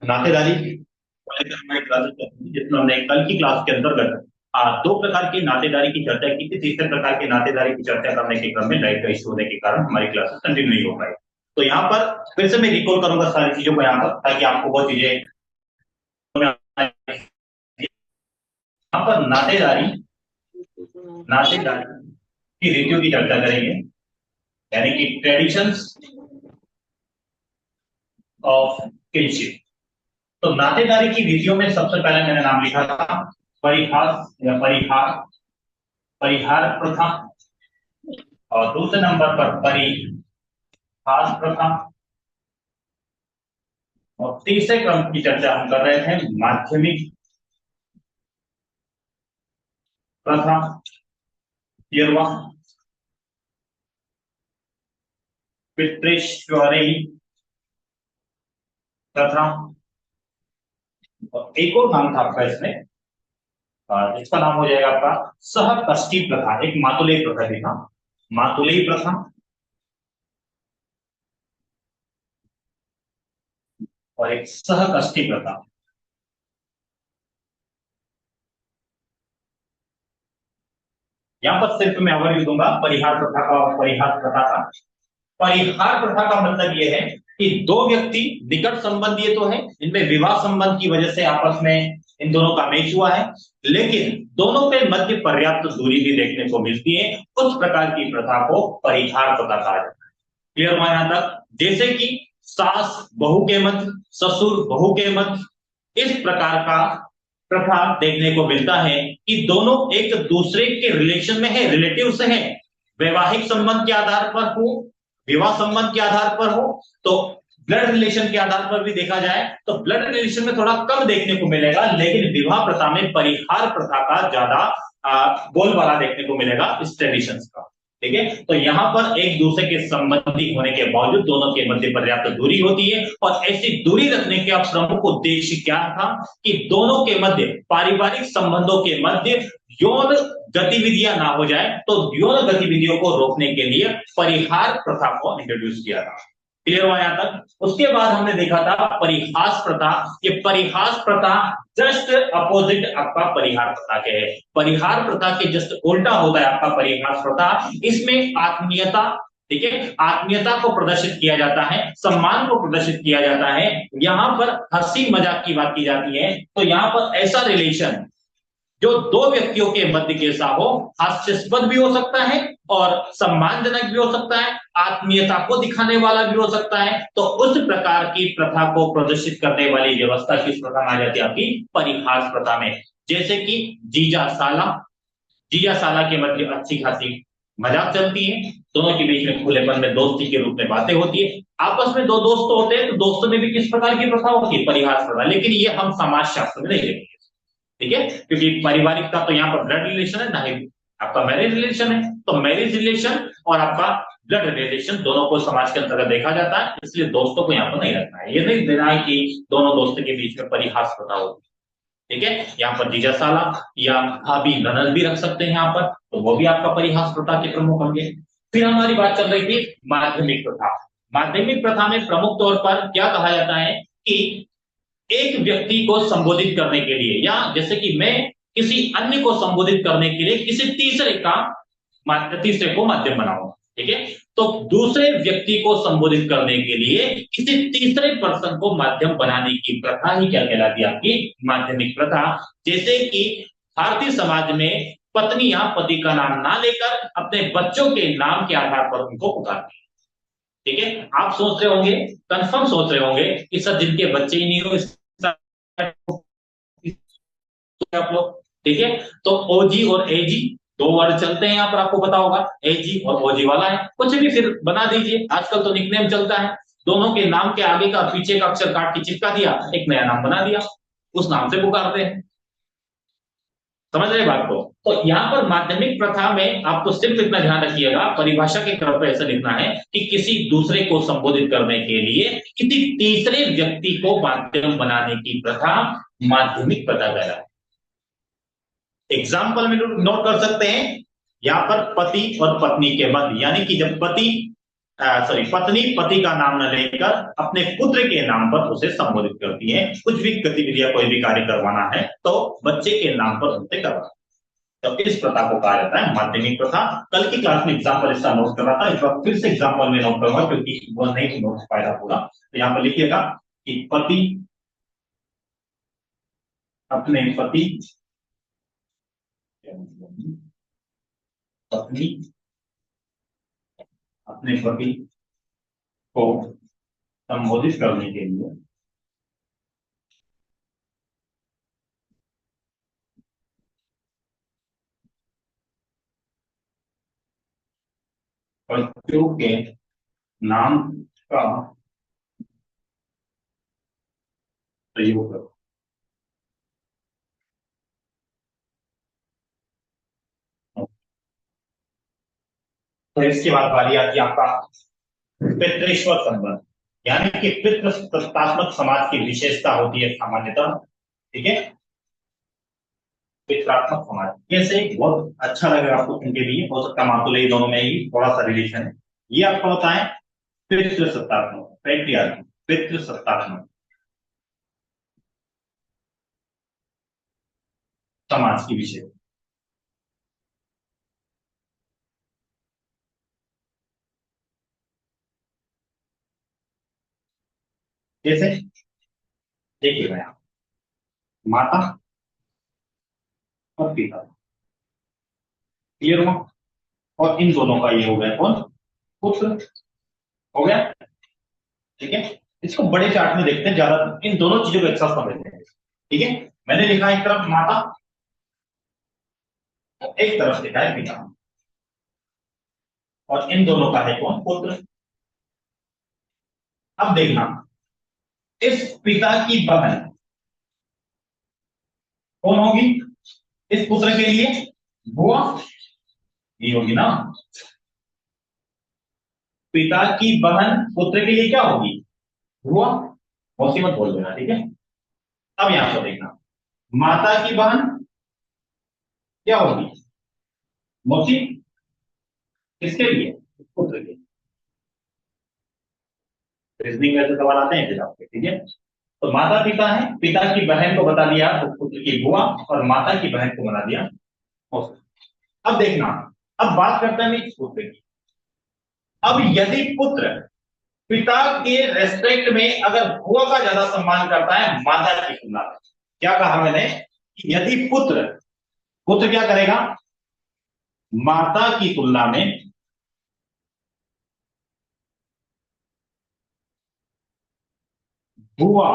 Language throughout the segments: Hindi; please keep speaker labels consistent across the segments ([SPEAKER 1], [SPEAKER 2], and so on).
[SPEAKER 1] नातेदारी वाले पे हमारी क्लासेस चलती थी, जिसमें हमने कल की क्लास के अंतर्गत दो प्रकार की नातेदारी की चर्चा की थी। तीसरे प्रकार की नातेदारी की चर्चा करने के क्रम में लाइट का इशू होने के कारण हमारी क्लासेस कंटिन्यू नहीं हो पाई। तो यहाँ पर फिर से मैं रिकॉल करूंगा सारी चीजों को यहाँ पर, ताकि आपको वो चीजें यहाँ पर नातेदारी नातेदारी की रीतियों की चर्चा करेंगे, यानी कि ट्रेडिशंस ऑफ किनशिप। तो नातेदारी की रीतियों में सबसे पहले मैंने नाम लिखा था परिहास या परिहार, परिहार प्रथा। और दूसरे नंबर पर परिहास प्रथा। और तीसरे क्रम की चर्चा हम कर रहे थे माध्यमिक प्रथा, यरवा पितृश्वरी प्रथा। और एक और नाम था आपका इसमें, इसका नाम हो जाएगा आपका सहकष्टी प्रथा। एक मातुलेय प्रथा भी था, मातुलेय प्रथा और एक सहकष्टी प्रथा। यहाँ पर सिर्फ मैं ओवरव्यू दूंगा परिहार प्रथा का और परिहार प्रथा का। परिहार प्रथा का मतलब यह है कि दो व्यक्ति निकट संबंधी तो है, इनमें विवाह संबंध की वजह से आपस में इन दोनों का मैच हुआ है, लेकिन दोनों के मध्य पर्याप्त दूरी भी देखने को मिलती है। उस प्रकार की प्रथा को परिहार प्रथा कहा जाता है। क्लियर हुआ यहां तक? जैसे कि सास बहू के मध्य, ससुर बहू के मध्य, इस प्रकार का प्रथा देखने को मिलता है कि दोनों एक दूसरे के रिलेशन में है, रिलेटिव से है, वैवाहिक संबंध के आधार पर हो, विवाह संबंध के आधार पर हो, तो ब्लड रिलेशन के आधार पर भी देखा जाए तो ब्लड रिलेशन में थोड़ा कम देखने को मिलेगा, लेकिन विवाह प्रथा में परिहार प्रथा का ज्यादा बोलबाला देखने को मिलेगा इस ट्रेडिशन का। ठीक है, तो यहाँ पर एक दूसरे के संबंधी होने के बावजूद दोनों के मध्य पर्याप्त दूरी होती है, और ऐसी दूरी रखने का प्रमुख उद्देश्य क्या था कि दोनों के मध्य पारिवारिक संबंधों के मध्य यौन गतिविधियां ना हो जाए, तो यौन गतिविधियों को रोकने के लिए परिहार प्रथा को इंट्रोड्यूस किया था। क्लियर हुआ यहां तक? उसके बाद हमने देखा था परिहास प्रथा। ये परिहास प्रथा जस्ट अपोजिट आपका परिहार प्रथा के है। परिहार प्रथा के जस्ट उल्टा होता है आपका परिहास प्रथा। इसमें आत्मीयता, ठीक है, आत्मीयता को प्रदर्शित किया जाता है, सम्मान को प्रदर्शित किया जाता है, यहां पर हंसी मजाक की बात की जाती है। तो यहां पर ऐसा रिलेशन जो दो व्यक्तियों के मध्य कैसा हो, हास्यास्पद भी हो सकता है और सम्मानजनक भी हो सकता है, आत्मीयता को दिखाने वाला भी हो सकता है। तो उस प्रकार की प्रथा को प्रदर्शित करने वाली व्यवस्था किस प्रथा में आ जाती है? आपकी परिहास प्रथा में। जैसे कि जीजा साला, जीजा साला के मध्य अच्छी खासी मजाक चलती है, दोनों के बीच में खुलेपन में दोस्ती के रूप में बातें होती है, आपस में दो दोस्त होते हैं तो दोस्तों में भी किस प्रकार की प्रथा होती है? परिहास प्रथा। लेकिन ये हम समाज शास्त्र में नहीं देखेंगे, ठीक है, क्योंकि पारिवारिक का तो यहाँ पर ब्लड रिलेशन है, ना ही आपका मैरिज रिलेशन है। तो मैरिज रिलेशन और आपका ब्लड रिलेशन दोनों को समाज के अंतर्गत देखा जाता है, इसलिए दोस्तों को यहाँ पर नहीं रखना है। ये नहीं देना है कि दोनों दोस्तों के बीच में परिहास प्रथा होगी, ठीक है। यहाँ पर जीजा साला या भाभी ननद भी रख सकते हैं यहाँ पर, तो वो भी आपका परिहास प्रथा के प्रमुख होंगे। फिर हमारी बात चल रही थी माध्यमिक प्रथा। माध्यमिक प्रथा में प्रमुख तौर पर क्या कहा जाता है कि एक व्यक्ति को संबोधित करने के लिए, या जैसे कि मैं किसी अन्य को संबोधित करने के लिए किसी तीसरे को माध्यम बनाऊंगा, ठीक है। तो दूसरे व्यक्ति को संबोधित करने के लिए किसी तीसरे पर्सन को माध्यम बनाने की प्रथा ही क्या कहलाती है? आपकी माध्यमिक प्रथा। जैसे कि भारतीय समाज में पत्नियां पति का नाम ना लेकर अपने बच्चों के नाम के आधार पर उनको पुकारती है, ठीक है। आप सोच रहे होंगे, कंफर्म सोच रहे होंगे कि सर जिनके बच्चे ही नहीं हो आप लोग, ठीक है। तो ओजी और एजी दो वर्ड चलते हैं यहाँ पर, आपको पता होगा, एजी और ओजी वाला है, कुछ भी फिर बना दीजिए, आजकल तो निकनेम चलता है, दोनों के नाम के आगे का पीछे का अक्षर काट के चिपका दिया, एक नया नाम बना दिया, उस नाम से पुकारते हैं। समझ रहे बात को? तो यहाँ पर माध्यमिक प्रथा में आपको सिर्फ इतना ध्यान रखिएगा, परिभाषा के क्रम पर ऐसा लिखना है कि किसी दूसरे को संबोधित करने के लिए किसी तीसरे व्यक्ति को माध्यम बनाने की प्रथा माध्यमिक प्रथा कहलाती है। एग्जाम्पल में नोट कर सकते हैं यहाँ पर पति और पत्नी के मध्य, यानी कि जब पति सॉरी, पत्नी पति का नाम न लेकर अपने पुत्र के नाम पर उसे संबोधित करती है। कुछ भी गतिविधियां कोई भी कार्य करवाना है तो बच्चे के नाम पर उनसे करवाना है। तो इस प्रथा को कहा जाता है माध्यमिक प्रथा। कल की क्लास में एग्जाम्पल इसका नोट कर रहा था, इस बार फिर से एग्जाम्पल में नोट करूंगा क्योंकि वो नहीं नोट हो पाएगा पूरा। तो यहाँ पर लिखिएगा कि पति अपने पति पत्नी अपने पति को संबोधित करने के लिए बच्चों के नाम का प्रयोग करो। तो इसके बाद बारी आती है आपका पितृश्वर संबंध, यानी कि पितृसत्तात्मक समाज की विशेषता होती है सामान्यतः। ठीक है, पितृत्मक समाज कैसे, बहुत अच्छा लगेगा आपको सुन के भी, हो सकता है मातुले दोनों में ही थोड़ा सा रिलेशन है। ये आपको बताएं पितृसत्तात्मक पैट्रियार्की, पितृसत्तात्मक समाज की विशेषता जैसे देखिएगा यहाँ माता और पिता, क्लियर हुआ। और इन दोनों का ये हो गया कौन, पुत्र, हो गया। ठीक है, इसको बड़े चार्ट में देखते हैं, ज्यादा इन दोनों चीजों को एक साथ समझते हैं। ठीक है, मैंने लिखा एक तरफ माता, एक तरफ लिखा है पिता, और इन दोनों का है कौन, पुत्र। अब देखना, इस पिता की बहन कौन होगी, इस पुत्र के लिए बुआ, ये होगी ना। पिता की बहन पुत्र के लिए क्या होगी, बुआ। मौसी मत बोल देना, ठीक है। अब यहां पर देखना, माता की बहन क्या होगी, मौसी। किसके लिए, पुत्र के। रीजनिंग में से सवाल आते हैं फिर आपके, ठीक है। तो माता पिता है, पिता की बहन को बता दिया तो पुत्र की बुआ, और माता की बहन को बना दिया मौसी। अब देखना, अब बात करते हैं इस पुत्र की। अब यदि पुत्र पिता के रेस्पेक्ट में अगर बुआ का ज्यादा सम्मान करता है माता की तुलना में, क्या कहा मैंने कि यदि पुत्र, पुत्र क्या करेगा, माता की तुलना में बुआ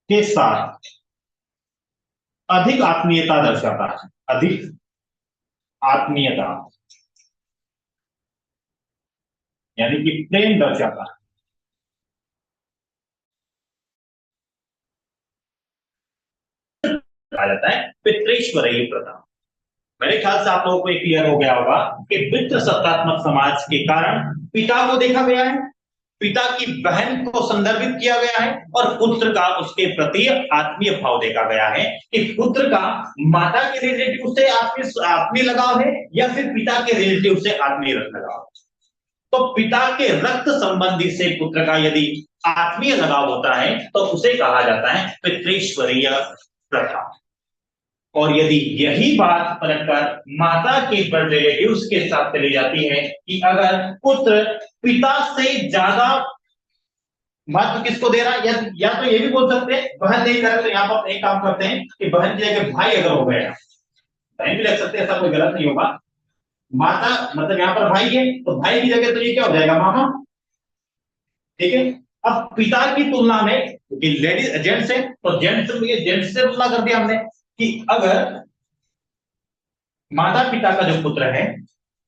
[SPEAKER 1] के साथ अधिक आत्मीयता दर्शाता है, अधिक आत्मीयता, यानी कि प्रेम दर्शाता है, कहा जाता है पितृश्वरीय प्रथा। मेरे ख्याल से आप लोगों को क्लियर हो गया होगा कि पितृ सत्तात्मक समाज के कारण पिता को देखा गया है, पिता की बहन को संदर्भित किया गया है, और पुत्र का उसके प्रति आत्मीय भाव देखा गया है कि पुत्र का माता के रिलेटिव से आत्मीय आत्मीय लगाव है या फिर पिता के रिलेटिव से आत्मीय लगाव है। तो पिता के रक्त संबंधी से पुत्र का यदि आत्मीय लगाव होता है तो उसे कहा जाता है पितृश्वरीय प्रथा। और यदि यही बात पलटकर माता के रिलेटिव्स के साथ चली जाती है कि अगर पुत्र पिता से ज्यादा महत्व किसको दे रहा है, या तो ये भी बोल सकते हैं बहन नहीं करे तो यहाँ पर एक काम करते हैं कि बहन की जगह भाई अगर हो गया, बहन भी लग सकते हैं, ऐसा कोई गलत नहीं होगा। माता मतलब यहाँ पर भाई है तो भाई की जगह तो ये क्या हो जाएगा, मामा। ठीक है, अब पिता की तुलना में क्योंकि लेडीज जेंट्स है तो जेंट्स से तुलना कर दिया हमने कि अगर माता पिता का जो पुत्र है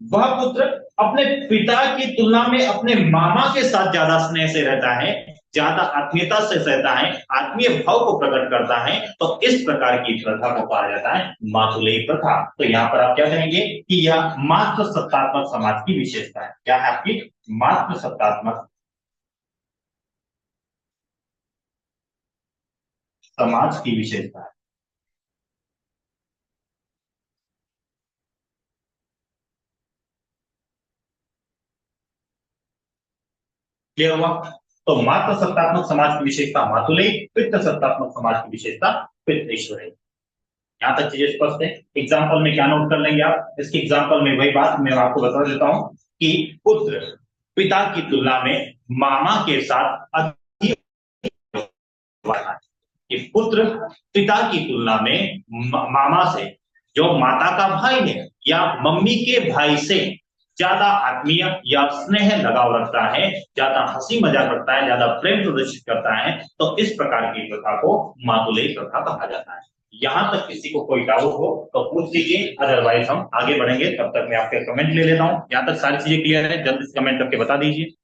[SPEAKER 1] वह पुत्र अपने पिता की तुलना में अपने मामा के साथ ज्यादा स्नेह से रहता है, ज्यादा आत्मीयता से रहता है, आत्मीय भाव को प्रकट करता है, तो इस प्रकार की प्रथा को कहा जाता है मातुलेय प्रथा। तो यहाँ पर आप क्या कहेंगे कि यह मातृ सत्तात्मक समाज की विशेषता है। क्या है आपकी, मातृ सत्तात्मक समाज की विशेषता है। क्लियर हुआ? तो मात्र सत्तात्मक समाज की विशेषता मातुलय, पितृ सत्तात्मक समाज की विशेषता पितृईश्वरयी। यहां तक चीजें स्पष्ट है। एग्जाम्पल में क्या नोट कर लेंगे आप? इसके एग्जाम्पल में वही बात मैं आपको बता देता हूं कि पुत्र पिता की तुलना में मामा के साथ अधिक, कि पुत्र पिता की तुलना में मामा से, जो माता का भाई है या मम्मी के भाई से ज्यादा आत्मीय या स्नेह लगाव रखता है, ज्यादा हंसी मजाक करता है, ज्यादा प्रेम प्रदर्शित करता है, तो इस प्रकार की प्रथा को मातुलयी प्रथा कहा जाता है। यहां तक किसी को कोई डाउट हो तो पूछ लीजिए, अदरवाइज हम आगे बढ़ेंगे। तब तक मैं आपके कमेंट ले लेता हूं। यहां तक सारी चीजें क्लियर है? जल्दी से कमेंट करके बता दीजिए।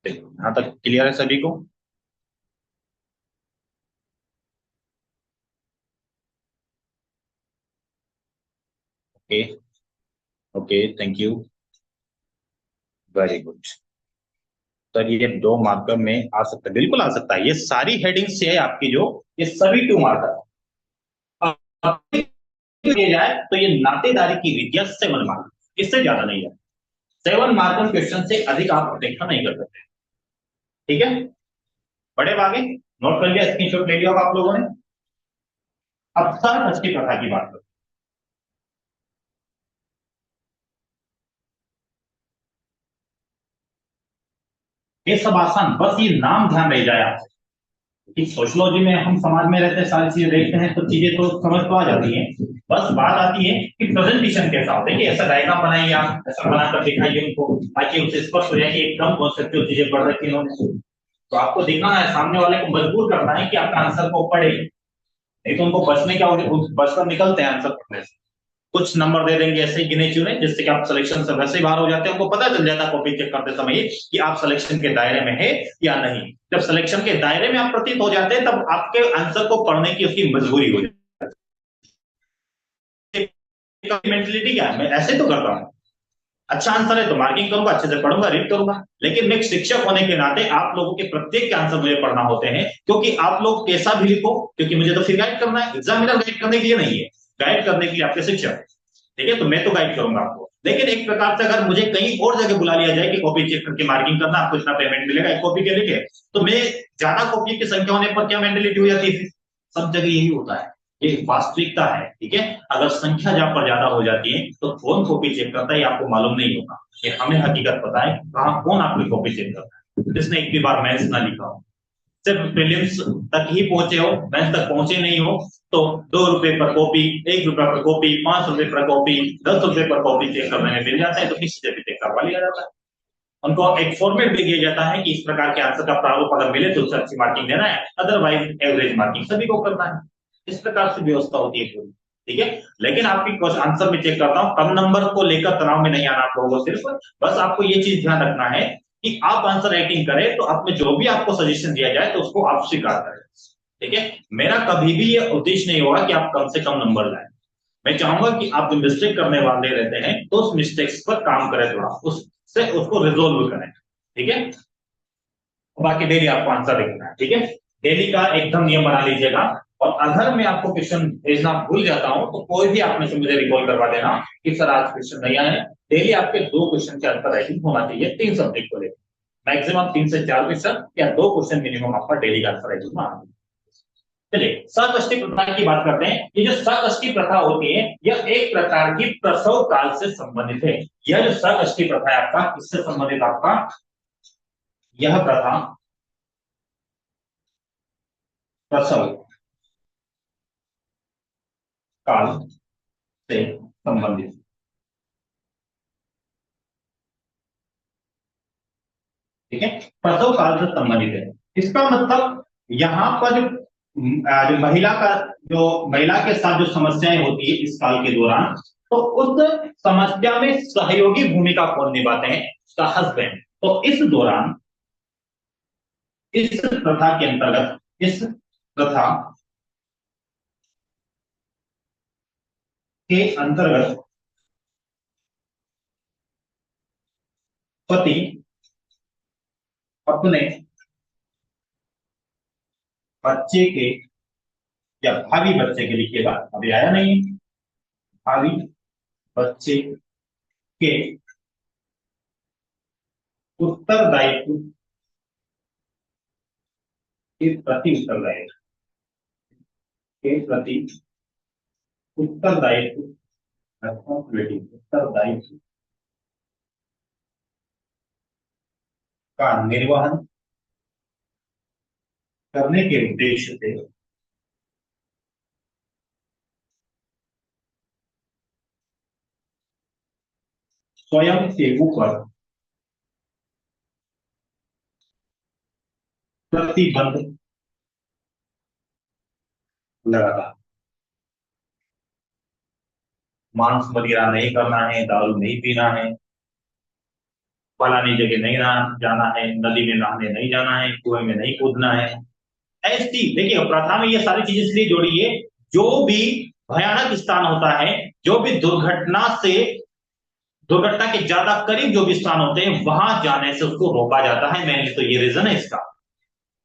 [SPEAKER 1] यहां तक क्लियर है सभी को? Okay, okay, thank you, very good. तो ये 2 मार्कर में आ सकता है, बिल्कुल आ सकता है। ये सारी हेडिंग्स है आपकी, जो ये सभी 2 मार्कर किया जाए तो ये नातेदारी की विद्या 7 मार्कर, इससे ज्यादा नहीं है। 7 मार्कर क्वेश्चन से अधिक आप अपेक्षा नहीं कर सकते। ठीक है, बड़े आगे नोट कर लिया, स्क्रीनशॉट ले लिया होगा आप लोगों ने। अब सर की प्रथा की बात करो। ये सब आसान, बस ये नाम ध्यान रह जाए आपसे कि सोशलॉजी में हम समाज में रहते हैं, सारी चीजें देखते हैं, तो चीजें तो समझ तो आ जाती हैं। बस बात आती है कि प्रेजेंटेशन कैसा होता है, कि ऐसा डायग्राम बनाइए, आप ऐसा बनाकर दिखाइए उनको, ताकि उनसे स्पष्ट हो जाए कि एकदम कॉन्सेप्चुअल चीजें पढ़ रखी इन्होंने। तो आपको दिखाना है, सामने वाले को मजबूर करना है कि आपका आंसर को पढ़े, नहीं तो उनको बचने क्या होगा, बचकर निकलते हैं आंसर पढ़ने से। कुछ नंबर दे देंगे ऐसे ही गिने चुने, जिससे कि आप सिलेक्शन से वैसे ही बाहर हो जाते हैं। उनको पता चल जाता है कॉपी चेक करते समय कि आप सिलेक्शन के दायरे में है या नहीं। जब सिलेक्शन के दायरे में आप प्रतीत हो जाते हैं, तब आपके आंसर को पढ़ने की उसकी मजबूरी हो जाती है। मेंटलिटी क्या है, मैं ऐसे तो करता हूँ, अच्छा आंसर है तो मार्किंग करूंगा, अच्छे से पढ़ूंगा, रीड करूंगा। लेकिन मैं एक शिक्षक होने के नाते आप लोगों के प्रत्येक के आंसर मुझे पढ़ना होते हैं, क्योंकि आप लोग कैसा भी लिखो, क्योंकि मुझे तो फिर गाइड करना है। एग्जामिनर गाइड करने के लिए नहीं है, गाइड करने के लिए आपके शिक्षक है। ठीक है, तो मैं तो गाइड करूंगा आपको, लेकिन एक प्रकार से अगर मुझे कहीं और जगह बुला लिया जाए कि कॉपी चेक करके मार्किंग करना, आपको इतना पेमेंट मिलेगा एक कॉपी के लिए, तो मैं ज्यादा कॉपी की संख्या होने पर क्या मेंटेलिटी हो जाती है? सब जगह यही होता है, ये वास्तविकता है। ठीक है, अगर संख्या जहां पर ज्यादा हो जाती है तो कौन कॉपी चेक करता है ये आपको मालूम नहीं होगा। ये हमें हकीकत पता है कहाँ कौन आपकी कॉपी चेक करता है, जिसने एक भी बार मेंस ना लिखा हो, सिर्फ प्रीलिम्स तक ही पहुंचे हो, मेंस तक पहुंचे नहीं हो, तो 2 रुपए पर कॉपी, 1 रुपए पर कॉपी, 5 रुपए पर कॉपी, 10 रुपए पर कॉपी चेक करने में मिल जाता है, तो किसी से भी चेक करवा लिया जाता है। उनको एक फॉर्मेट भी दिया जाता है कि इस प्रकार के आंसर का प्रारूप अगर मिले तो उससे अच्छी मार्किंग देना है, अदरवाइज एवरेज मार्किंग सभी को करना है। इस प्रकार से व्यवस्था होती है पूरी। ठीक है, लेकिन आपकी आंसर में चेक करता हूं, कम नंबर को लेकर तनाव में नहीं आना आप लोगों को। सिर्फ बस आपको ये चीज ध्यान रखना है कि आप आंसर राइटिंग करें तो आप में जो भी आपको सजेशन दिया जाए तो उसको आप स्वीकार करें। ठीक है, मेरा कभी भी ये उद्देश्य नहीं होगा कि आप कम से कम नंबर लाएं। मैं चाहूंगा कि आप जो मिस्टेक करने वाले रहते हैं तो उस मिस्टेक्स पर काम करें, थोड़ा उससे उसको रिजोल्व करें। ठीक है, बाकी डेली आपको आंसर लिखना है। ठीक है, डेली का एकदम नियम बना लीजिएगा। और अगर मैं आपको क्वेश्चन भेजना भूल जाता हूं तो कोई भी आप में से मुझे रिकॉल करवा देना कि सर आज क्वेश्चन नहीं आए। डेली आपके 2 क्वेश्चन के आंसर राइटिंग होना चाहिए, 3 सब्जेक्ट को लेकर मैक्सिमम 3 से 4 क्वेश्चन या 2 क्वेश्चन मिनिमम आपका डेली का आंसर राइटिंग में आना चाहिए। चलिए सकष्टी प्रथा की बात करते हैं। ये जो सकष्टी प्रथा होती है यह एक प्रकार की प्रसव काल से संबंधित है। यह जो सकष्टी प्रथा है आपका, किससे संबंधित? आपका यह प्रथा प्रसव काल से संबंधित। ठीक है, प्रसव काल से संबंधित है। इसका मतलब यहाँ पर जो महिला का, जो महिला के साथ जो समस्याएं होती है इस काल के दौरान, तो उस समस्या में सहयोगी भूमिका कौन निभाते हैं? उसका हस्बैंड। तो इस दौरान इस प्रथा के अंतर्गत, इस प्रथा के अंतर्गत पति अपने बच्चे के या भावी बच्चे के लिखिएगा, अभी आया नहीं है। भावी बच्चे के उत्तरदायित्व के प्रति उत्तरदायित्व के प्रति उत्तरदायित्व रेस्पॉन्सिबिलिटी उत्तरदायित्व का निर्वहन करने के उद्देश्य से स्वयं सेवों पर प्रतिबंध लगाता। मांस मदिरा नहीं करना है, दारू नहीं पीना है, फलानी जगह नहीं जाना है, नदी में नहाने नहीं जाना है, कुएं में नहीं कूदना है। ऐसी देखिए प्रथा में ये सारी चीजें इसलिए जोड़ी है, जो भी भयानक स्थान होता है, जो भी दुर्घटना के ज्यादा करीब जो भी स्थान होते हैं, वहां जाने से उसको रोका जाता है। मेनली तो ये रीजन है इसका।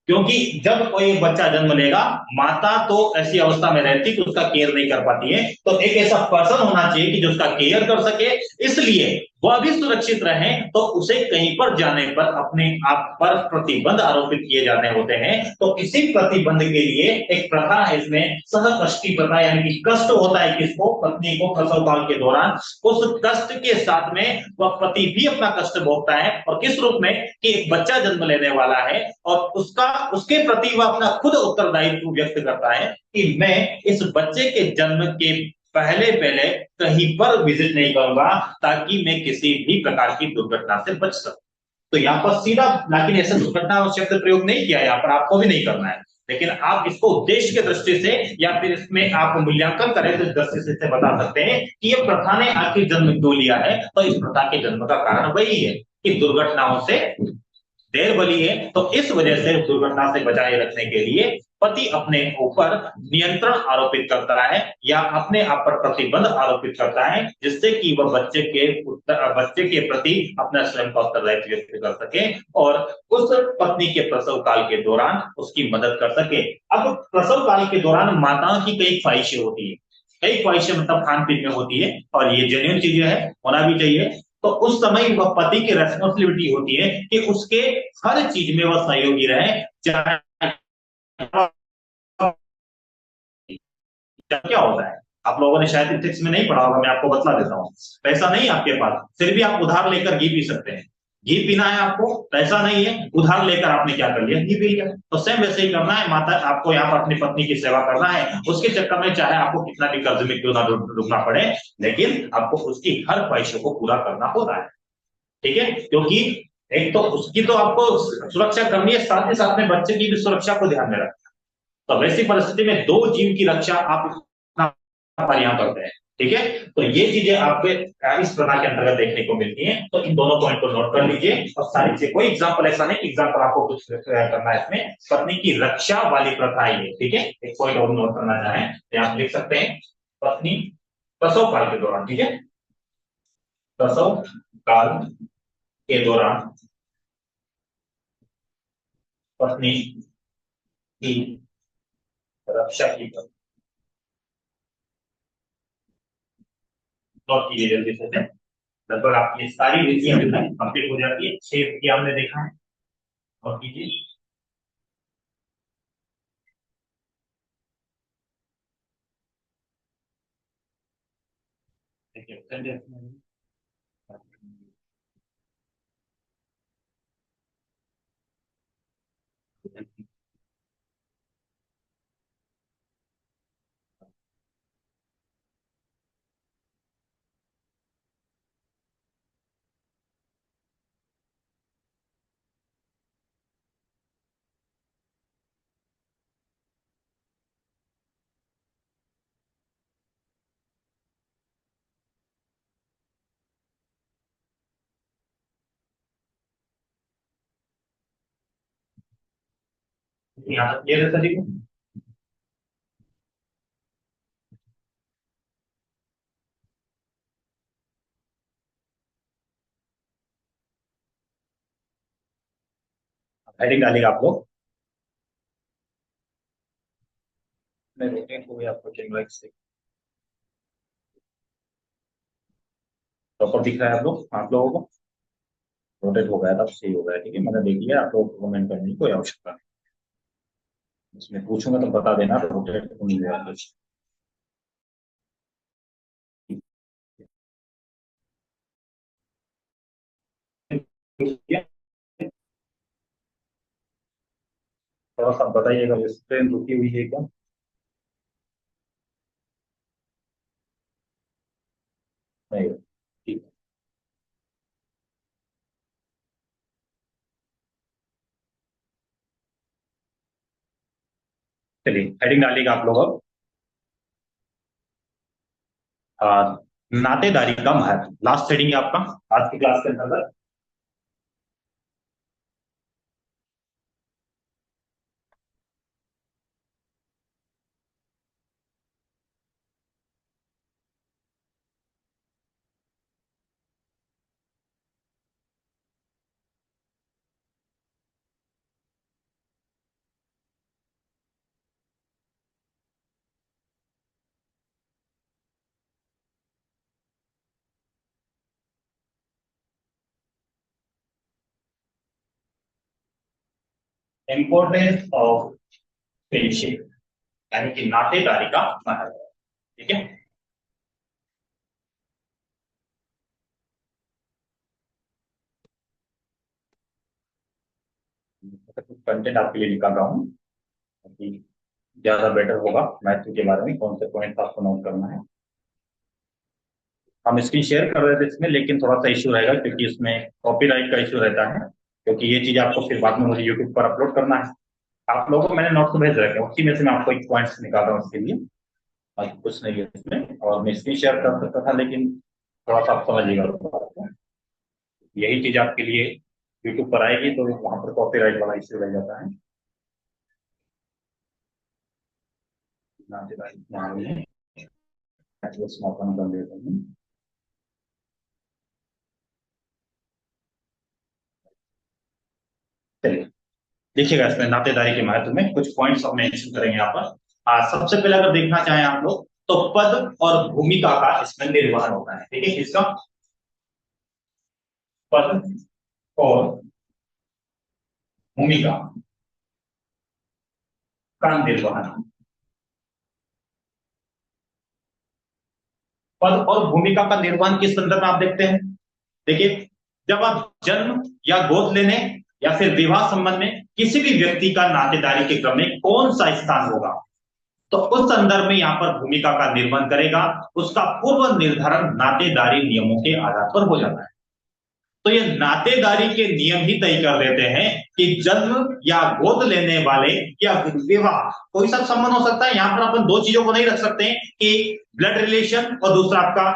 [SPEAKER 1] क्योंकि जब कोई बच्चा जन्म लेगा, माता तो ऐसी अवस्था में रहती कि उसका केयर नहीं कर पाती है, तो एक ऐसा पर्सन होना चाहिए कि जो उसका केयर कर सके, इसलिए वह भी सुरक्षित रहे। तो उसे कहीं पर जाने पर अपने आप पर प्रतिबंध आरोपित किए जाने होते हैं। तो इसी प्रतिबंध के लिए एक प्रथा है इसमें, सहकष्टी प्रथा, यानी कि कष्ट होता है किसको, पत्नी को प्रसव काल के दौरान। उस कष्ट के साथ में वह पति भी अपना कष्ट भोगता है, और किस रूप में कि एक बच्चा जन्म लेने वाला है, और उसका उसके प्रति वह अपना खुद उत्तरदायित्व व्यक्त करता है कि मैं इस बच्चे के जन्म के पहले पहले कहीं पर विजिट नहीं करूंगा, ताकि मैं किसी भी प्रकार की दुर्घटना से बच सकूं। तो यहाँ पर सीधा, लेकिन ऐसा दुर्घटना शब्द प्रयोग नहीं किया, यहाँ पर आपको भी नहीं करना है। लेकिन आप इसको उद्देश्य की दृष्टि से या फिर इसमें आप मूल्यांकन करें तो इस दृष्टि से बता सकते हैं कि ये प्रथा ने आखिर जन्म क्यों लिया है। तो इस प्रथा के जन्म का कारण वही है कि दुर्घटनाओं से देर बली है। तो इस वजह से दुर्घटना से बचाए रखने के लिए पति अपने ऊपर नियंत्रण आरोपित करता है, या अपने आप पर प्रतिबंध आरोपित करता है, जिससे कि वह बच्चे के प्रति अपना स्वयं का उत्तरदायित्व व्यक्त कर सके, और उस पत्नी के प्रसव काल के दौरान उसकी मदद कर सके। अब प्रसव काल के दौरान माताओं की कई ख्वाहिशें होती है, कई ख्वाहिशें मतलब खान पीन में होती है, और ये जेन्युइन चीजें हैं, होना भी चाहिए। तो उस समय वह पति की रेस्पॉन्सिबिलिटी होती है कि उसके हर चीज में वह सहयोगी रहे, चाहे क्या होता है। आप लोगों ने शायद इथिक्स में नहीं पढ़ा होगा, मैं आपको बतला देता हूँ। पैसा नहीं है आपके पास, फिर भी आप उधार लेकर घी पी सकते हैं। घी पीना है आपको, पैसा नहीं है, उधार लेकर आपने क्या कर लिया, घी पी लिया। तो सेम वैसे ही करना है, माता आपको यहाँ पर अपनी पत्नी की सेवा करना है, उसके चक्कर में चाहे आपको कितना भी कर्ज में क्यों ना डूबना पड़े, लेकिन आपको उसकी हर ख्वाहिशों को पूरा करना होता है। ठीक है, क्योंकि एक तो उसकी तो आपको सुरक्षा करनी है, साथ ही साथ में बच्चे की भी सुरक्षा को ध्यान में रखना। तो वैसी परिस्थिति में दो जीव की रक्षा आप पर यहाँ करते हैं। ठीक है, तो ये चीजें आपको इस प्रकार के अंतर्गत देखने को मिलती हैं। तो इन दोनों पॉइंट को नोट कर लीजिए, और सारी चीजें, कोई एग्जाम्पल ऐसा नहीं एग्जाम्पल आपको कुछ करना है इसमें, पत्नी की रक्षा वाली प्रथा है ये। ठीक है, एक पॉइंट और नोट करना चाहें तो आप लिख सकते हैं, पत्नी प्रसव काल के दौरान, ठीक है, प्रसव काल के दौरान पत्नी की रक्षा की नोट कीजिए जल्दी से। लगभग आपकी सारी विधियां कंप्लीट हो जाती है, 6 विधियां हमने देखा है, और कीजिए। देखिए यहाँ तक क्लियर है सभी को? हेडिंग डालिएगा आप लोग। इसमें रोटेट हो गया आपको कैमरा से प्रॉपर दिख रहा है आप लोगों को रोटेट हो गया था सही हो गया ठीक है मैंने देख लिया आप लोग कमेंट करने की कोई आवश्यकता नहीं इसमें पूछूंगा तो बता देना रोटेट हो नहीं गया कुछ थोड़ा सा बताइएगा स्क्रीन रुकी हुई है क्या नहीं ठीक चलिए हेडिंग डालिएगा आप लोग अब आ, नातेदारी का महत्व लास्ट हेडिंग है आपका आज की क्लास के अंतर्गत इंपॉर्टेंस ऑफ फ्रेंडशिप यानी कि नातेदारी का महत्व ठीक है कंटेंट आपके लिए निकाल रहा हूँ ताकि ज्यादा बेटर होगा महत्व के बारे में कौन से पॉइंट आपको नोट करना है हम स्क्रीन शेयर कर रहे थे इसमें लेकिन थोड़ा सा इश्यू रहेगा क्योंकि इसमें कॉपीराइट का इश्यू रहता है क्योंकि ये चीज आपको फिर बाद में मुझे यूट्यूब पर अपलोड करना है आप लोगों को मैंने नोट्स भेज रखे हैं उसी में से मैं आपको एक पॉइंट्स निकाल रहा हूँ इसके लिए और कुछ नहीं है इसमें और मैं स्क्रीन शेयर कर सकता था लेकिन थोड़ा सा आप समझिएगा उस बात को। यही चीज आपके लिए यूट्यूब पर आएगी तो वहां पर कॉपीराइट वाला इश्यू रह जाता है मौका बन देता हूँ चलिए देखिएगा इसमें नातेदारी के महत्व में कुछ पॉइंट्स हम मेंशन करेंगे यहाँ पर सबसे पहले अगर देखना चाहें आप लोग तो पद और भूमिका का इसमें निर्वहन होता है ठीक है इसका पद और भूमिका का निर्वहन पद और भूमिका का निर्वहन किस संदर्भ में आप देखते हैं देखिए जब आप जन्म या गोद लेने या फिर विवाह संबंध में किसी भी व्यक्ति का नातेदारी के क्रम में कौन सा स्थान होगा तो उस संदर्भ में यहाँ पर भूमिका का निर्वहन करेगा उसका पूर्व निर्धारण नातेदारी नियमों के आधार पर हो जाता है तो ये नातेदारी के नियम ही तय कर देते हैं कि जन्म या गोद लेने वाले या विवाह कोई सा संबंध हो सकता है यहां पर अपन दो चीजों को नहीं रख सकते हैं कि ब्लड रिलेशन और दूसरा आपका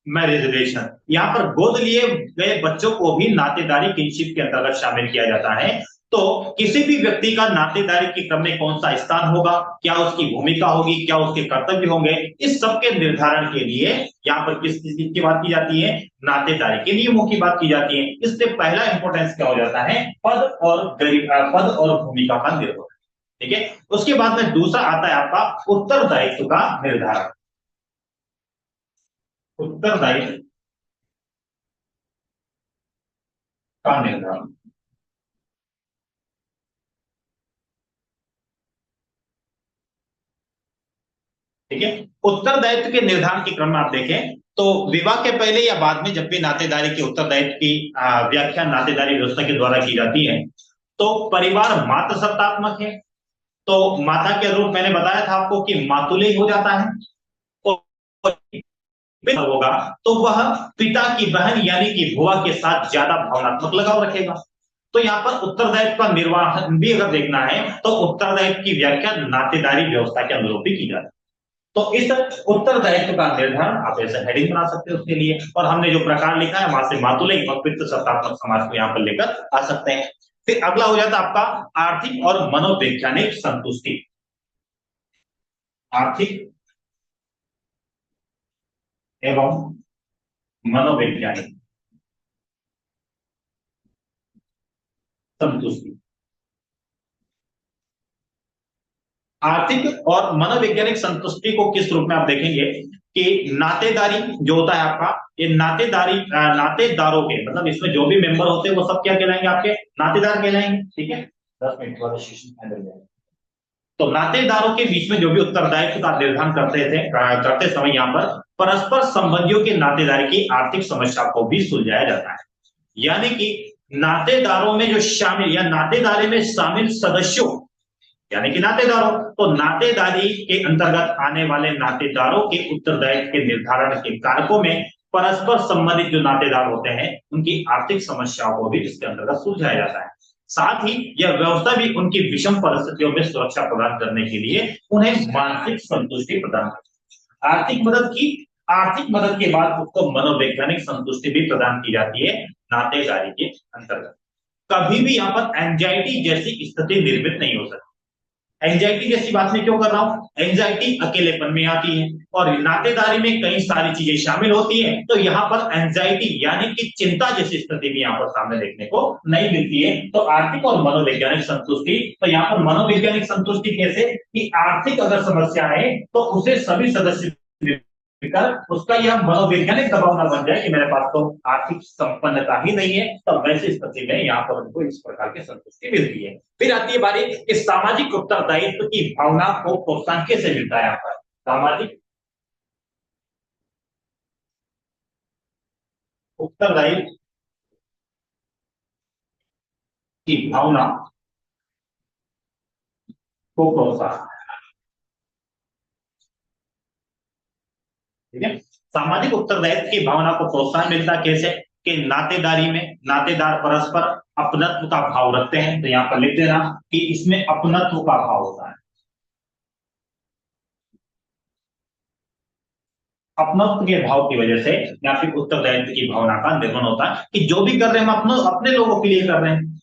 [SPEAKER 1] मैरिज रिलेशन यहाँ पर गोद लिए गए बच्चों को भी नातेदारी किनशिप के अंतर्गत शामिल किया जाता है तो किसी भी व्यक्ति का नातेदारी के क्रम में कौन सा स्थान होगा क्या उसकी भूमिका होगी क्या उसके कर्तव्य होंगे इस सब के निर्धारण के लिए यहाँ पर किस चीज की बात की जाती है नातेदारी के नियमों की बात की जाती है इससे पहला इंपॉर्टेंस क्या हो जाता है पद और भूमिका का निर्धारण ठीक है उसके बाद में दूसरा आता है आपका उत्तरदायित्व का निर्धारण उत्तरदायित्व का निर्धारण ठीक है उत्तरदायित्व के निर्धारण के क्रम में आप देखें तो विवाह के पहले या बाद में जब भी नातेदारी के उत्तरदायित्व की व्याख्या नातेदारी व्यवस्था के द्वारा की जाती है तो परिवार मातृ सत्तात्मक है तो माता के रूप मैंने बताया था आपको कि मातुल्य हो जाता है और होगा तो वह पिता की बहन यानी कि बुआ के साथ ज्यादा भावनात्मक लगाव रखेगा तो यहाँ पर उत्तरदायित्व का निर्वहन भी अगर देखना है तो उत्तरदायित्व की व्याख्या नातेदारी व्यवस्था के अनुरूप भी की जाती है तो इस उत्तरदायित्व का निर्धारण आप ऐसे हेडिंग बना सकते हो उसके लिए और हमने जो प्रकार लिखा है वहां से मातुल्य और पितृ सत्तात्मक समाज को यहाँ पर लेकर आ सकते हैं फिर अगला हो जाता है आपका आर्थिक और मनोवैज्ञानिक संतुष्टि आर्थिक एवं मनोवैज्ञानिक संतुष्टि आर्थिक और मनोवैज्ञानिक संतुष्टि को किस रूप में आप देखेंगे कि नातेदारी जो होता है आपका, ये नातेदारों के मतलब इसमें जो भी मेंबर होते हैं वो सब क्या कहलाएंगे, आपके नातेदार कहलाएंगे। ठीक है, 10 मिनट बाद सेशन एंड हो जाएगा। तो नातेदारों के बीच में जो भी उत्तरदायित्व का निर्धारण करते समय यहाँ पर परस्पर संबंधियों के नातेदारी की आर्थिक समस्या को भी सुलझाया जाता है। यानी कि नातेदारों में जो शामिल या नातेदारी में शामिल सदस्यों यानी कि नातेदारों, तो नातेदारी के अंतर्गत आने वाले नातेदारों के उत्तरदायित्व के निर्धारण के कारकों में परस्पर संबंधित जो नातेदार होते हैं उनकी आर्थिक समस्याओं को भी इसके अंतर्गत सुलझाया जाता है। साथ ही यह व्यवस्था भी उनकी विषम परिस्थितियों में सुरक्षा प्रदान करने के लिए उन्हें मानसिक संतुष्टि प्रदान करती है। आर्थिक मदद के बाद उसको मनोवैज्ञानिक संतुष्टि भी प्रदान की जाती है नातेदारी के अंतर्गत। कभी भी यहाँ पर एंजाइटी जैसी स्थिति निर्मित नहीं हो सकती। एंजाइटी जैसी बात मैं क्यों कर रहा हूं, एंजाइटी अकेलेपन में आती है और नातेदारी में कई सारी चीजें शामिल होती हैं, तो यहाँ पर एंजाइटी यानी कि चिंता जैसी स्थिति भी यहाँ पर सामने देखने को नहीं मिलती है। तो आर्थिक और मनोवैज्ञानिक संतुष्टि, तो यहाँ पर मनोवैज्ञानिक संतुष्टि कैसे कि आर्थिक अगर समस्या है तो उसे सभी सदस्य उसका यह मनोवैज्ञानिक दबाव न बन जाए कि मेरे पास तो आर्थिक संपन्नता ही नहीं है, तो वैसी स्थिति में यहाँ पर उनको इस प्रकार की संतुष्टि मिलती है। फिर आती है बारी इस सामाजिक उत्तरदायित्व की भावना को प्रोत्साहन कैसे मिलता है। यहाँ पर सामाजिक उत्तरदायित्व की भावना को प्रोत्साहन, ठीक है। सामाजिक उत्तरदायित्व की भावना को प्रोत्साहन मिलता कैसे कि नातेदारी में नातेदार परस्पर अपनत्व का भाव रखते हैं, तो यहाँ पर लिख देना कि इसमें अपनत्व का भाव होता है। अपनत्व के भाव की वजह से या फिर उत्तरदायित्व की भावना का निर्माण होता है कि जो भी कर रहे हैं हम अपने लोगों के लिए कर रहे हैं।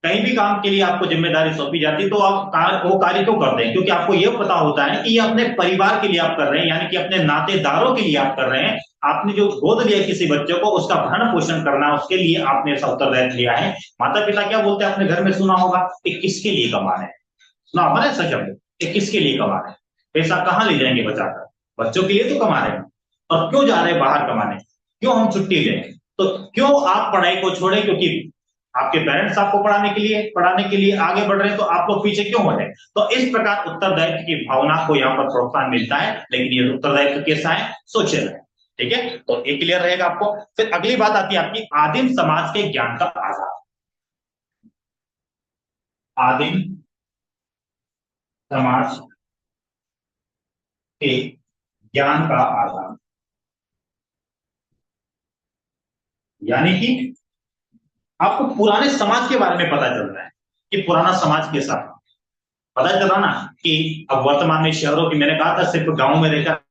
[SPEAKER 1] कहीं भी काम के लिए आपको जिम्मेदारी सौंपी जाती है तो आप वो कार्य क्यों करते हैं, क्योंकि आपको यह पता होता है कि ये अपने परिवार के लिए आप कर रहे हैं, यानी कि अपने नातेदारों के लिए आप कर रहे हैं। आपने जो गोद लिया किसी बच्चे को, उसका भरण पोषण करना, उसके लिए आपने ऐसा उत्तरदायित्व लिया है। माता पिता क्या बोलते हैं, अपने घर में सुना होगा कि किसके लिए कमा रहे हैं, सुना होगा ना ऐसा शब्द कि किसके लिए कमा रहे हैं, पैसा कहाँ ले जाएंगे बचाकर, बच्चों के लिए तो कमा रहे हैं। और क्यों जा रहे हैं बाहर कमाने, क्यों हम छुट्टी लें, तो क्यों आप पढ़ाई को छोड़े, क्योंकि आपके पेरेंट्स आपको पढ़ाने के लिए आगे बढ़ रहे हैं, तो आप लोग पीछे क्यों हो रहे हैं। तो इस प्रकार उत्तरदायित्व की भावना को यहाँ पर प्रोत्साहन मिलता है, लेकिन ये उत्तरदायित्व कैसा है, सोचे रहे। ठीक है, तो ये क्लियर रहेगा आपको। फिर अगली बात आती है आपकी आदिम समाज के ज्ञान का आधार। आदिम समाज के ज्ञान का आधार, यानी कि आपको पुराने समाज के बारे में पता चल रहा है कि पुराना समाज के साथ पता चल रहा ना कि अब वर्तमान में शहरों की, मैंने कहा था सिर्फ गांव में रहकर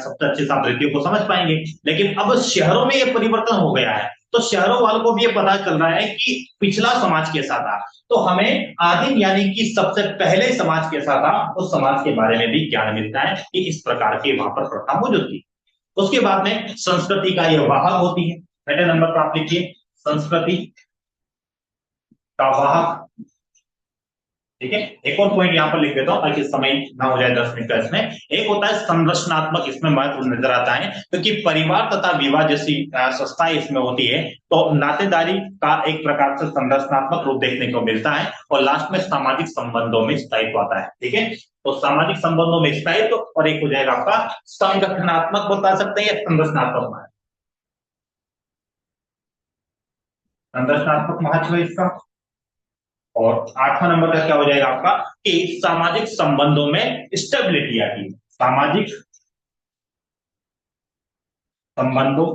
[SPEAKER 1] सबसे अच्छे से आप व्यक्तियों को समझ पाएंगे, लेकिन अब शहरों में यह परिवर्तन हो गया है, तो शहरों वालों को भी ये पता चल रहा है कि पिछला समाज कैसा था। तो हमें आदिम यानी कि सबसे पहले समाज कैसा था उस समाज के बारे में भी ज्ञान मिलता है कि इस प्रकार की वहां पर प्रथा मौजूद थी। उसके बाद में संस्कृति का यह वाहक होती है। पहले नंबर पर आप लिखिए संस्कृति का वाहक। ठीक है, एक और पॉइंट यहां पर लिख देता हूं ताकि समय ना हो जाए 10 मिनट का। इसमें एक होता है संरचनात्मक, इसमें महत्व नजर आता है क्योंकि परिवार तथा विवाह जैसी संस्थाएं इसमें होती है, तो नातेदारी का एक प्रकार से संरचनात्मक रूप देखने को मिलता है। और लास्ट में सामाजिक संबंधों में स्थायित्व आता है। ठीक है, तो सामाजिक संबंधों में स्थायित्व और एक हो जाएगा आपका संगठनात्मक, बता सकते हैं संरचनात्मक, संरचनात्मक महत्व है इसका। और 8वां नंबर का क्या हो जाएगा आपका कि सामाजिक संबंधों में स्टेबिलिटी आती है। सामाजिक संबंधों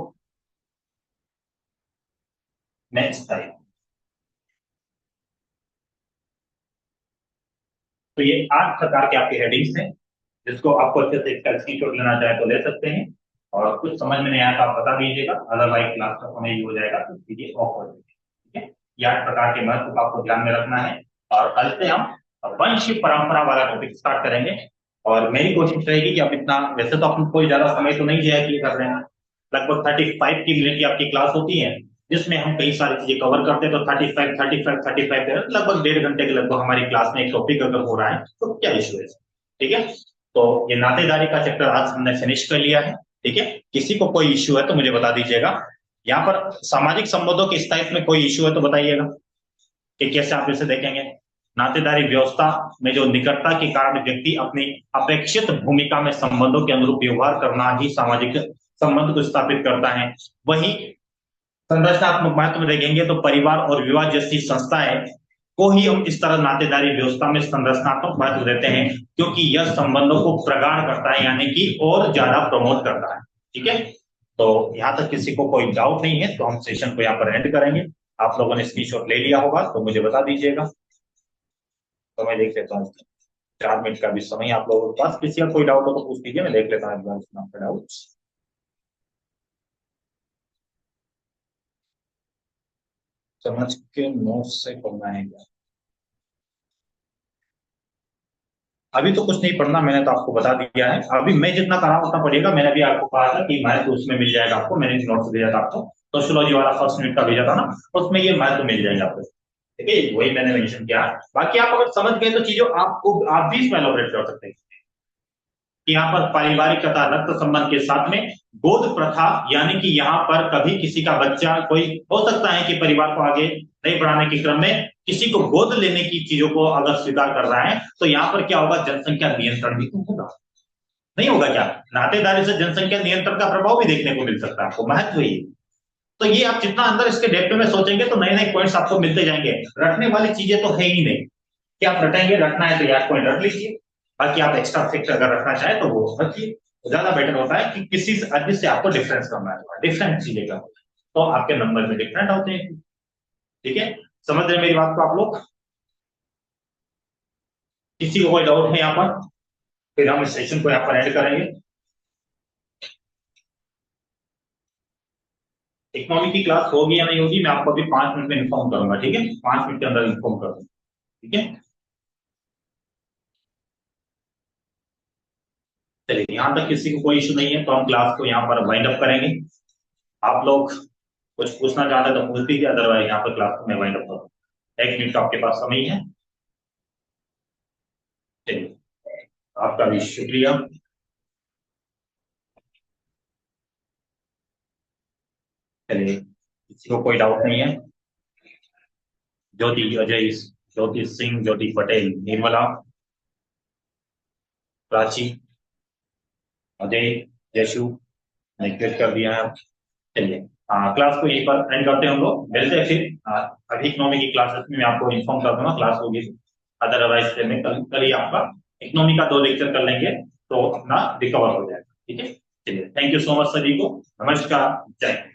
[SPEAKER 1] में स्थायित्व। तो ये 8 प्रकार के आपके हेडिंग्स हैं, जिसको आपको अच्छे से इसका स्क्रीनशॉट लेना चाहे तो ले सकते हैं। और कुछ समझ में नहीं आया तो आप बता दीजिएगा, अदरवाइज क्लास का समय ही हो जाएगा तो चीजें ऑफ हो जाएगी। ठीक है, ये 8 प्रकार के महत्व को आपको ध्यान में रखना है। और कल से हम वंश परंपरा वाला टॉपिक स्टार्ट करेंगे। और मेरी कोशिश रहेगी कि आप इतना, वैसे तो अपन कोई ज्यादा समय तो नहीं जाया किए कर रहे हैं, लगभग 35 की मिनट की आपकी क्लास होती है, जिसमें हम कई सारी चीजें कवर करते हैं। तो 35 लगभग 1.5 घंटे के लगभग हमारी क्लास में एक टॉपिक अगर हो रहा है तो क्या इश्यू है। ठीक है, तो ये नातेदारी का चैप्टर आज हमने फिनिश कर लिया है। ठीक है, किसी को कोई इश्यू है तो मुझे बता दीजिएगा। यहाँ पर सामाजिक संबंधों के स्थायित्व में कोई इश्यू है तो बताइएगा कि कैसे आप इसे देखेंगे। नातेदारी व्यवस्था में जो निकटता के कारण व्यक्ति अपनी अपेक्षित भूमिका में संबंधों के अनुरूप व्यवहार करना ही सामाजिक संबंध को स्थापित करता है। वही संरचनात्मक महत्व में देखेंगे तो परिवार और विवाह जैसी संस्थाएं को ही हम इस तरह नातेदारी व्यवस्था में संरचनात्मक महत्व देते हैं, क्योंकि यह संबंधों को प्रगाढ़ करता है, यानी कि और ज्यादा प्रमोट करता है। ठीक है, तो यहाँ तक किसी को कोई डाउट नहीं है तो हम सेशन को यहाँ पर एंड करेंगे। आप लोगों ने स्क्रीनशॉट ले लिया होगा तो मुझे बता दीजिएगा, तो मैं देख लेता हूँ। 4 मिनट का भी समय आप लोगों के पास, किसी का कोई डाउट हो तो पूछ लीजिए, मैं देख लेता हूँ आपका डाउट। समझ के नोट से पढ़ना है क्या? अभी तो कुछ नहीं पढ़ना, मैंने तो आपको बता दिया है। अभी मैं जितना करा उतना पढ़िएगा। मैंने भी आपको कहा था कि मैथ उसमें मिल जाएगा आपको, मैंने नोट्स भेजा था आपको, सोशियोलॉजी वाला फर्स्ट यूनिट का भेजा था ना, उसमें ये मैथ मिल जाएगा आपको। ठीक है, वही मैंने मेंशन किया। बाकी आप अगर समझ गए तो चीजों आपको आप भी इसमें एलोबरेट कर सकते हैं कि यहाँ पर पारिवारिक तथा रक्त संबंध के साथ में गोद प्रथा, यानी कि यहाँ पर कभी किसी का बच्चा, कोई हो सकता है कि परिवार को आगे नहीं बढ़ाने के क्रम में किसी को गोद लेने की चीजों को अगर स्वीकार कर रहा है तो यहाँ पर क्या होगा, जनसंख्या नियंत्रण भी तो होगा। नहीं होगा क्या? नातेदारी से जनसंख्या नियंत्रण का प्रभाव भी देखने को मिल सकता है आपको, महत्व ही। तो ये आप जितना अंदर इसके डेप्थ में सोचेंगे तो नए नए पॉइंट्स आपको मिलते जाएंगे। रटने वाली चीजें तो है ही नहीं कि आप रटेंगे, रटना है तो यार पॉइंट रट लीजिए, बाकी आप एक्स्ट्रा फैक्ट अगर रखना चाहे तो वो रखिए। ज्यादा बेटर होता है कि किसी आदमी से आपको डिफरेंस करना है, डिफरेंट चीजें का, तो आपके नंबर में डिफरेंट होते हैं। ठीक है, समझ रहे हैं मेरी बात को आप लोग? किसी को कोई डाउट है यहाँ पर? फिर हम इस सेशन को यहाँ पर एंड करेंगे। इकोनॉमी की क्लास होगी या नहीं होगी मैं आपको अभी 5 मिनट में इन्फॉर्म करूंगा। ठीक है, 5 मिनट के अंदर इन्फॉर्म कर दूंगा। ठीक है, चलिए यहाँ तक किसी को कोई इशू नहीं है तो हम क्लास को यहाँ पर वाइंड अप करेंगे। आप लोग कुछ पूछना चाहते हैं तो पूछ दीजिए, अदरवाइज यहाँ पर क्लास को मैं वाइंड अप करूँ। 1 मिनट का आपके पास समय है। चलिए, आपका भी शुक्रिया। चलिए, किसी को कोई डाउट नहीं है? ज्योति, अजय, ज्योति सिंह, ज्योति पटेल, निर्मला, प्राची, अजय, जयशु, ने क्लिक कर दिया है। चलिए, क्लास को यहीं पर एंड करते हैं हम लोग, मिलते हैं फिर। अभी इकोनॉमी की क्लासेस में मैं आपको इन्फॉर्म कर दूंगा क्लास होगी, अदरवाइज मैं कल ही आपका इकोनॉमी का 2 लेक्चर कर लेंगे तो अपना रिकवर हो जाएगा। ठीक है, चलिए, थैंक यू सो मच सभी को, नमस्कार, जय हिंद।